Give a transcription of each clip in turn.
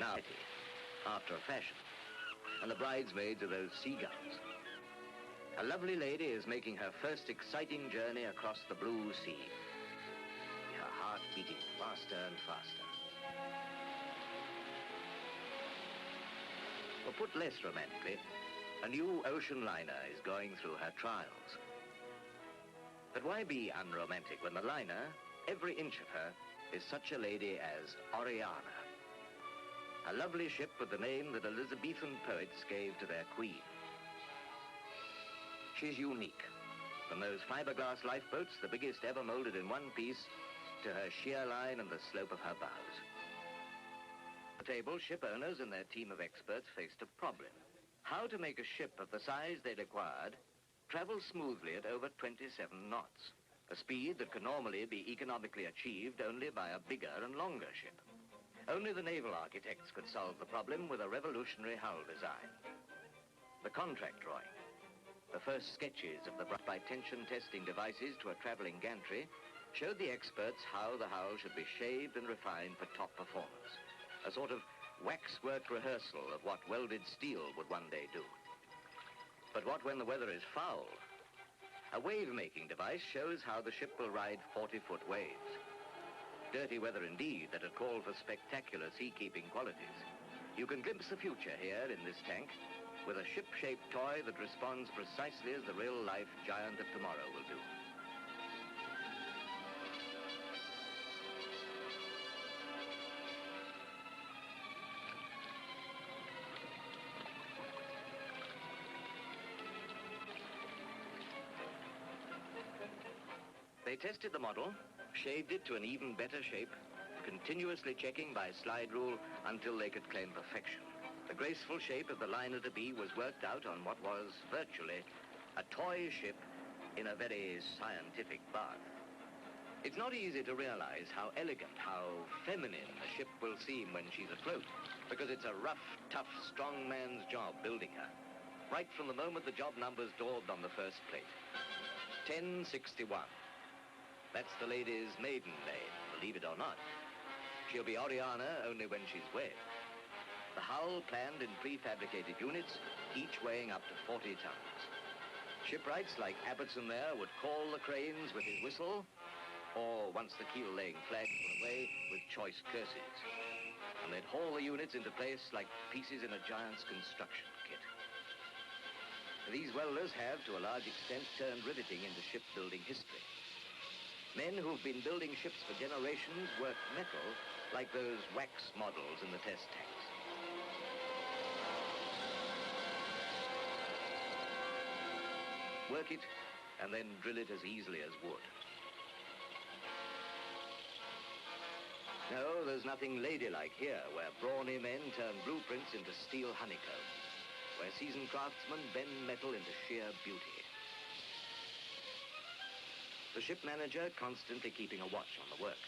Now, after a fashion, and the bridesmaids are those seagulls. A lovely lady is making her first exciting journey across the blue sea. Her heart beating faster and faster. Or put less romantically, a new ocean liner is going through her trials. But why be unromantic when the liner, every inch of her, is such a lady as Oriana? A lovely ship with the name that Elizabethan poets gave to their queen. She's unique, from those fiberglass lifeboats, the biggest ever molded in one piece, to her sheer line and the slope of her bows. At the table, ship owners and their team of experts faced a problem. How to make a ship of the size they required travel smoothly at over 27 knots, a speed that could normally be economically achieved only by a bigger and longer ship. Only the naval architects could solve the problem with a revolutionary hull design. The contract drawing, the first sketches of the by-tension testing devices to a traveling gantry, showed the experts how the hull should be shaved and refined for top performance, a sort of waxwork rehearsal of what welded steel would one day do. But what when the weather is foul? A wave-making device shows how the ship will ride 40-foot waves. Dirty weather indeed that had called for spectacular sea-keeping qualities. You can glimpse the future here in this tank with a ship-shaped toy that responds precisely as the real-life giant of tomorrow will do. They tested the model, shaved it to an even better shape, continuously checking by slide rule until they could claim perfection. The graceful shape of the liner-to-be was worked out on what was virtually a toy ship in a very scientific bath. It's not easy to realize how elegant, how feminine a ship will seem when she's afloat, because it's a rough, tough, strong man's job building her, right from the moment the job numbers daubed on the first plate. 1061. That's the lady's maiden name, believe it or not. She'll be Oriana only when she's wed. The hull planned in prefabricated units, each weighing up to 40 tons. Shipwrights like Abbottson there would call the cranes with his whistle, or once the keel-laying flag put away, with choice curses. And they'd haul the units into place like pieces in a giant's construction kit. These welders have, to a large extent, turned riveting into shipbuilding history. Men who've been building ships for generations work metal like those wax models in the test tanks. Work it and then drill it as easily as wood. No, there's nothing ladylike here, where brawny men turn blueprints into steel honeycomb, where seasoned craftsmen bend metal into sheer beauty. The ship manager constantly keeping a watch on the work.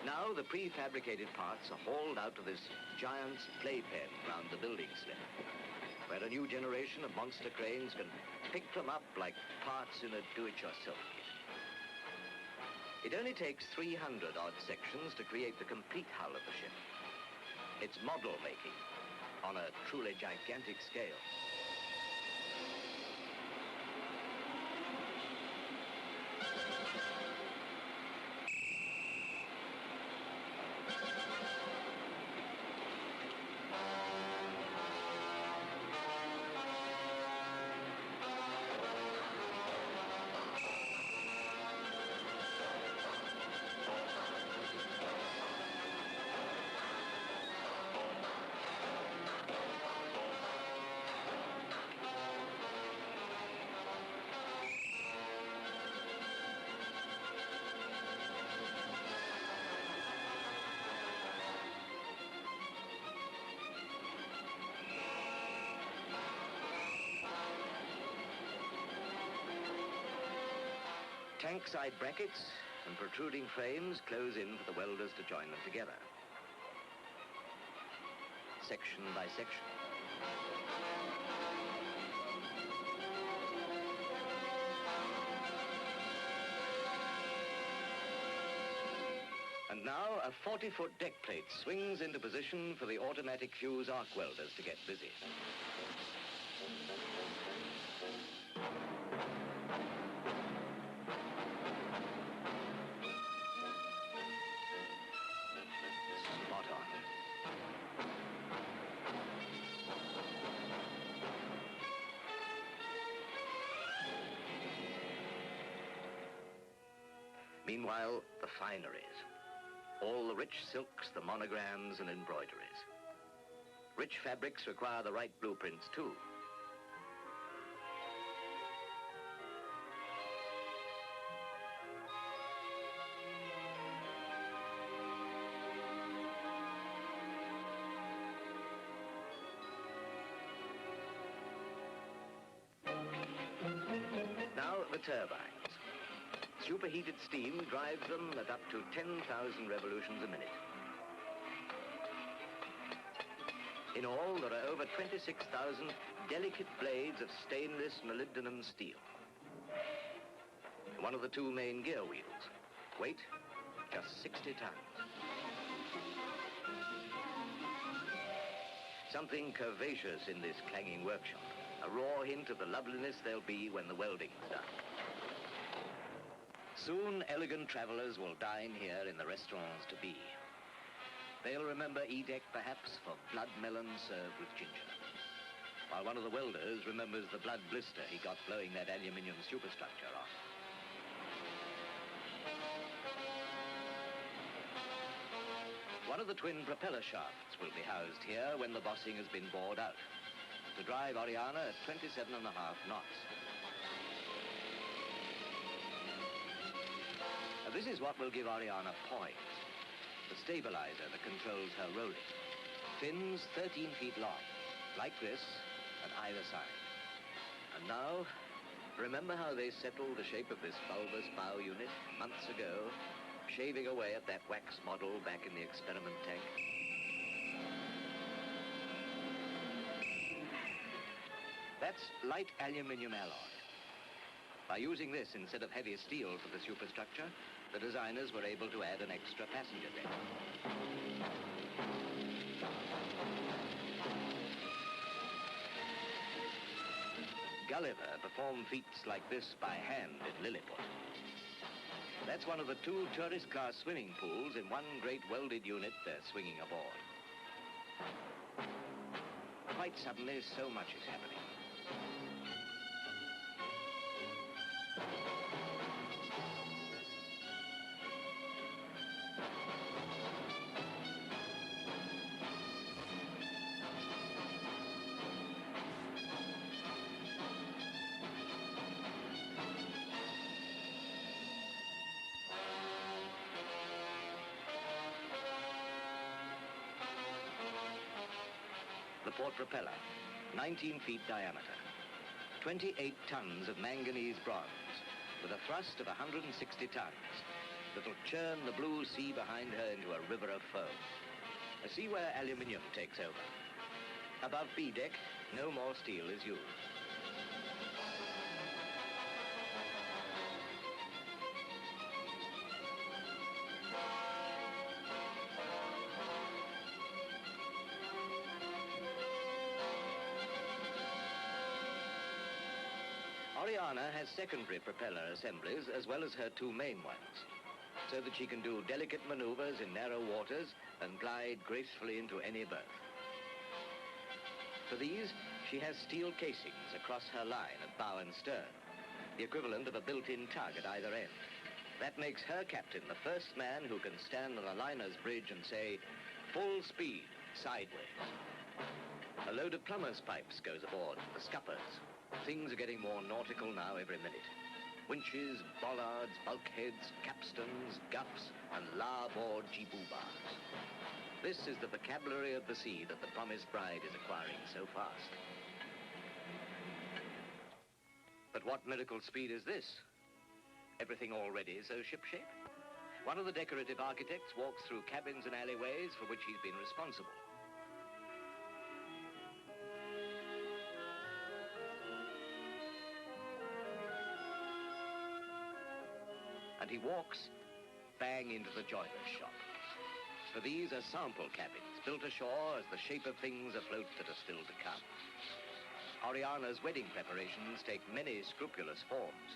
Now the prefabricated parts are hauled out to this giant's playpen round the building slip, where a new generation of monster cranes can pick them up like parts in a do-it-yourself kit. It only takes 300 odd sections to create the complete hull of the ship. It's model making on a truly gigantic scale. Blank side brackets and protruding frames close in for the welders to join them together. Section by section. And now a 40-foot deck plate swings into position for the automatic fuse arc welders to get busy. Spot on. Meanwhile, the fineries. All the rich silks, the monograms and embroideries. Rich fabrics require the right blueprints too. Now the turbines. Superheated steam drives them at up to 10,000 revolutions a minute. In all, there are over 26,000 delicate blades of stainless molybdenum steel. One of the two main gear wheels. Weight, just 60 tons. Something curvaceous in this clanging workshop. A raw hint of the loveliness there'll be when the welding's done. Soon, elegant travelers will dine here in the restaurants to be. They'll remember Edek, perhaps, for blood melon served with ginger, while one of the welders remembers the blood blister he got blowing that aluminium superstructure off. One of the twin propeller shafts will be housed here when the bossing has been bored out, to drive Oriana at 27.5 knots. This is what will give Oriana poise, the stabilizer that controls her rolling. Fins 13 feet long, like this, on either side. And now, remember how they settled the shape of this bulbous bow unit months ago, shaving away at that wax model back in the experiment tank? That's light aluminium alloy. By using this instead of heavy steel for the superstructure, the designers were able to add an extra passenger deck. Gulliver performed feats like this by hand at Lilliput. That's one of the two tourist-class swimming pools in one great welded unit they're swinging aboard. Quite suddenly, so much is happening. The port propeller, 19 feet diameter, 28 tons of manganese bronze, with a thrust of 160 tons, that'll churn the blue sea behind her into a river of foam. A sea where aluminium takes over. Above B deck, no more steel is used. Oriana has secondary propeller assemblies as well as her two main ones, so that she can do delicate maneuvers in narrow waters and glide gracefully into any berth. For these, she has steel casings across her line at bow and stern, the equivalent of a built-in tug at either end. That makes her captain the first man who can stand on a liner's bridge and say, "Full speed, sideways." A load of plumber's pipes goes aboard, the scuppers. Things are getting more nautical now every minute. Winches, bollards, bulkheads, capstans, guffs, and larboard jiboobahs. This is the vocabulary of the sea that the promised bride is acquiring so fast. But what miracle speed is this? Everything all ready, so shipshape? One of the decorative architects walks through cabins and alleyways for which he's been responsible. And he walks bang into the joiner's shop. For these are sample cabins built ashore as the shape of things afloat that are still to come. Oriana's wedding preparations take many scrupulous forms.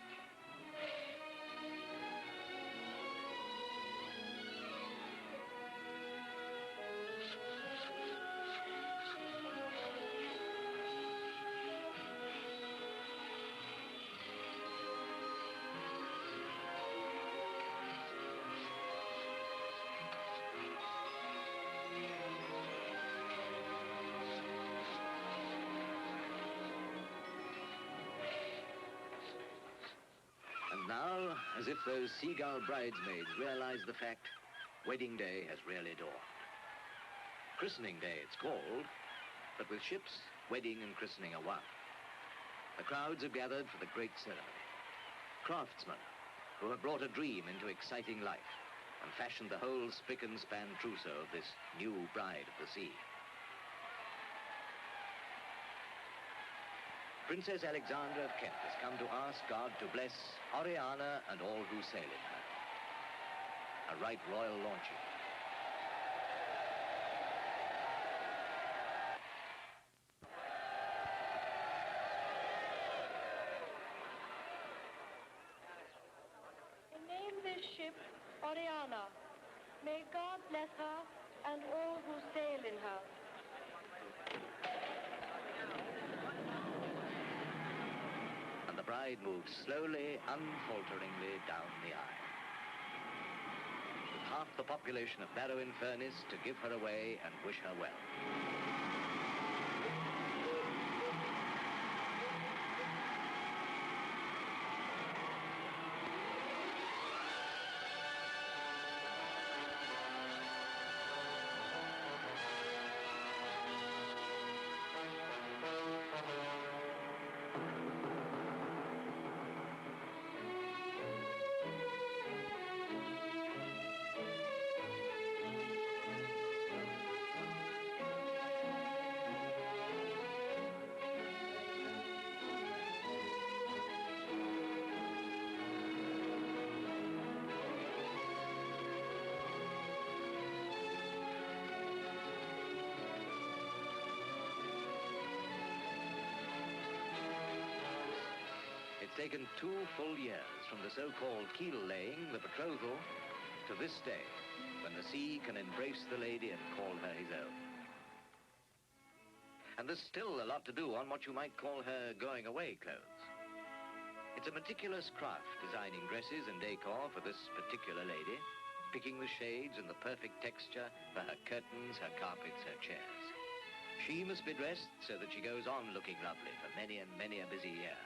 Now, as if those seagull bridesmaids realize the fact, wedding day has really dawned. Christening day, it's called, but with ships, wedding and christening are one. The crowds have gathered for the great ceremony. Craftsmen who have brought a dream into exciting life and fashioned the whole spick and span trousseau of this new bride of the sea. Princess Alexandra of Kent has come to ask God to bless Oriana and all who sail in her. A right royal launching. Name this ship Oriana. May God bless her and all who sail in her. The bride moves slowly, unfalteringly down the aisle. With half the population of Barrow-in-Furness to give her away and wish her well. It's taken 2 full years from the so-called keel-laying, the betrothal, to this day, when the sea can embrace the lady and call her his own. And there's still a lot to do on what you might call her going-away clothes. It's a meticulous craft designing dresses and decor for this particular lady, picking the shades and the perfect texture for her curtains, her carpets, her chairs. She must be dressed so that she goes on looking lovely for many and many a busy year.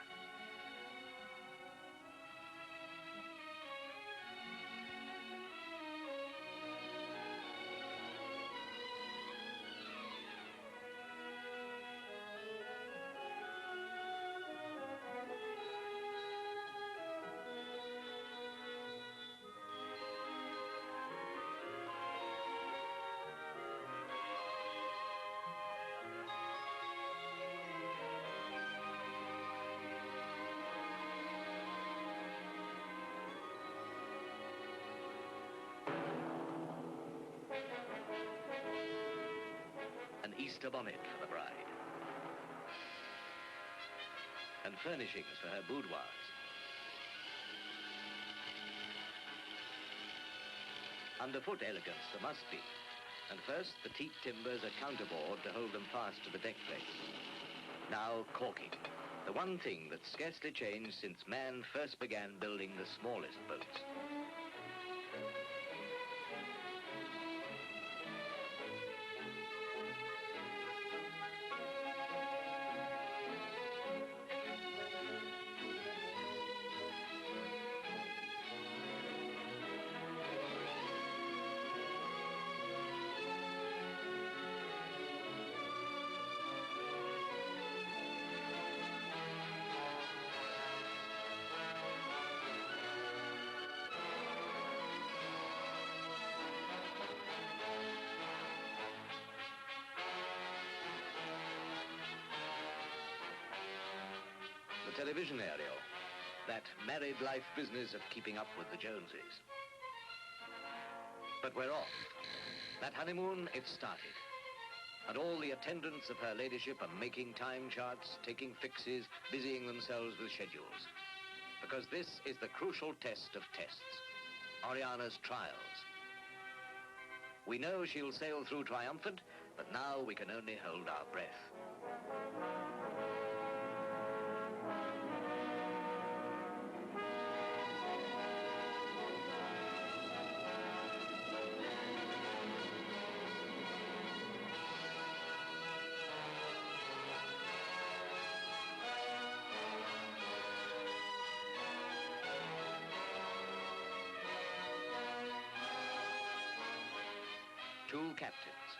An Easter bonnet for the bride. And furnishings for her boudoirs. Underfoot elegance there must be. And first, the teak timbers are counterboard to hold them fast to the deck plates. Now, caulking. The one thing that's scarcely changed since man first began building the smallest boats. the television aerial, that married life business of keeping up with the Joneses. But we're off. That honeymoon, it started. And all the attendants of her ladyship are making time charts, taking fixes, busying themselves with schedules. Because this is the crucial test of tests, Oriana's trials. We know she'll sail through triumphant, but now we can only hold our breath. Two captains.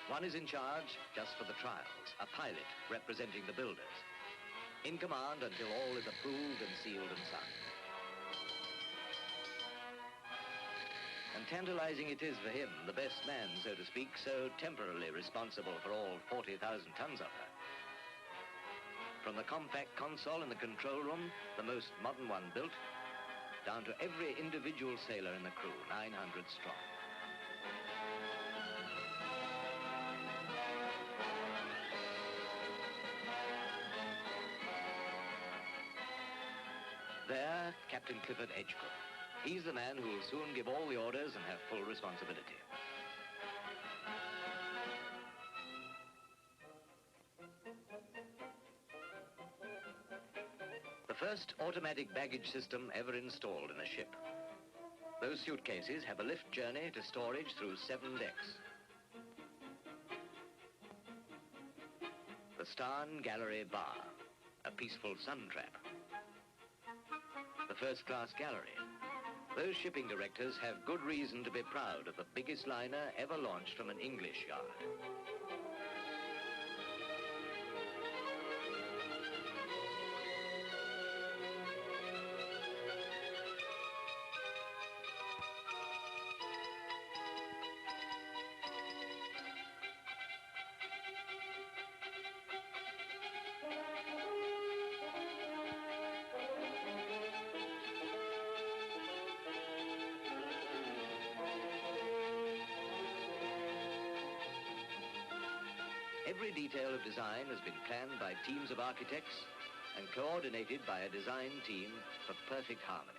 One is in charge just for the trials, a pilot representing the builders. In command until all is approved and sealed and signed. And tantalizing it is for him, the best man, so to speak, so temporarily responsible for all 40,000 tons of her. From the compact console in the control room, the most modern one built, down to every individual sailor in the crew, 900 strong. There, Captain Clifford Edgecote. He's the man who will soon give all the orders and have full responsibility. The first automatic baggage system ever installed in a ship. Those suitcases have a lift journey to storage through 7 decks. The Starn Gallery Bar, a peaceful sun trap. The first-class gallery. Those shipping directors have good reason to be proud of the biggest liner ever launched from an English yard. Every detail of design has been planned by teams of architects and coordinated by a design team for perfect harmony.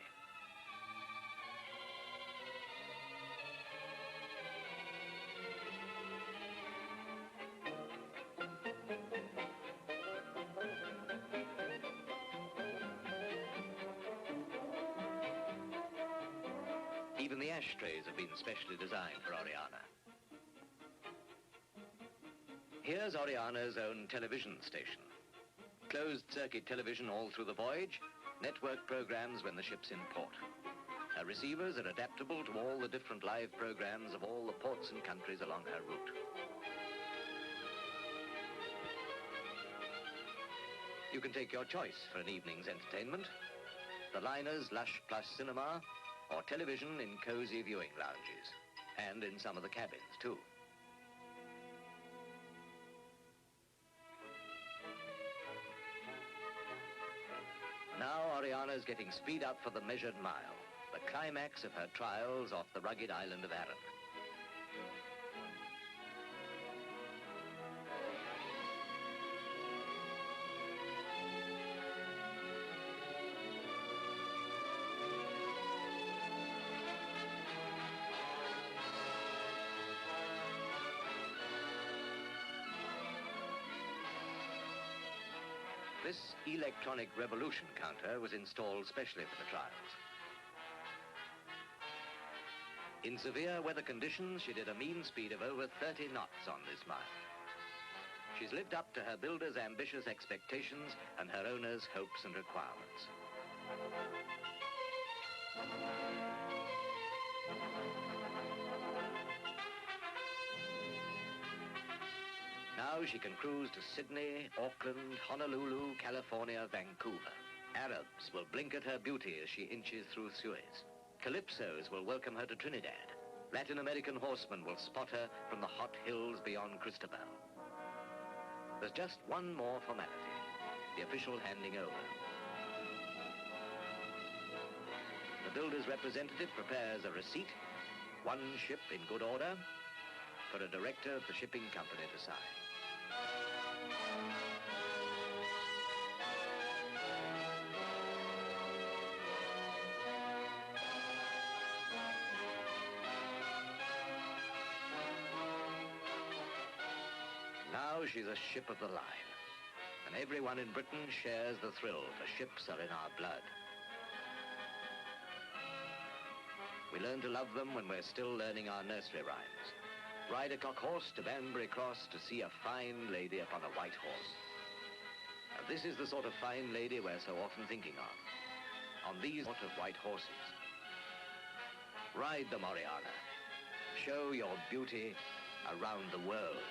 Even the ashtrays have been specially designed for Oriana. Here's Oriana's own television station. Closed-circuit television all through the voyage, network programs when the ship's in port. Her receivers are adaptable to all the different live programs of all the ports and countries along her route. You can take your choice for an evening's entertainment. The liner's lush plush cinema, or television in cozy viewing lounges, and in some of the cabins too. Now Oriana's getting speed up for the measured mile, the climax of her trials off the rugged island of Arran. This electronic revolution counter was installed specially for the trials. In severe weather conditions, she did a mean speed of over 30 knots on this mile. She's lived up to her builder's ambitious expectations and her owner's hopes and requirements. Now she can cruise to Sydney, Auckland, Honolulu, California, Vancouver. Arabs will blink at her beauty as she inches through Suez. Calypsos will welcome her to Trinidad. Latin American horsemen will spot her from the hot hills beyond Cristobal. There's just one more formality. the official handing over. The builder's representative prepares a receipt, one ship in good order, for a director of the shipping company to sign. Now she's a ship of the line, and everyone in Britain shares the thrill, for ships are in our blood. We learn to love them when we're still learning our nursery rhymes. Ride a cock horse to Banbury Cross to see a fine lady upon a white horse. And this is the sort of fine lady we're so often thinking of, on these sort of white horses. Ride them, Oriana. Show your beauty around the world.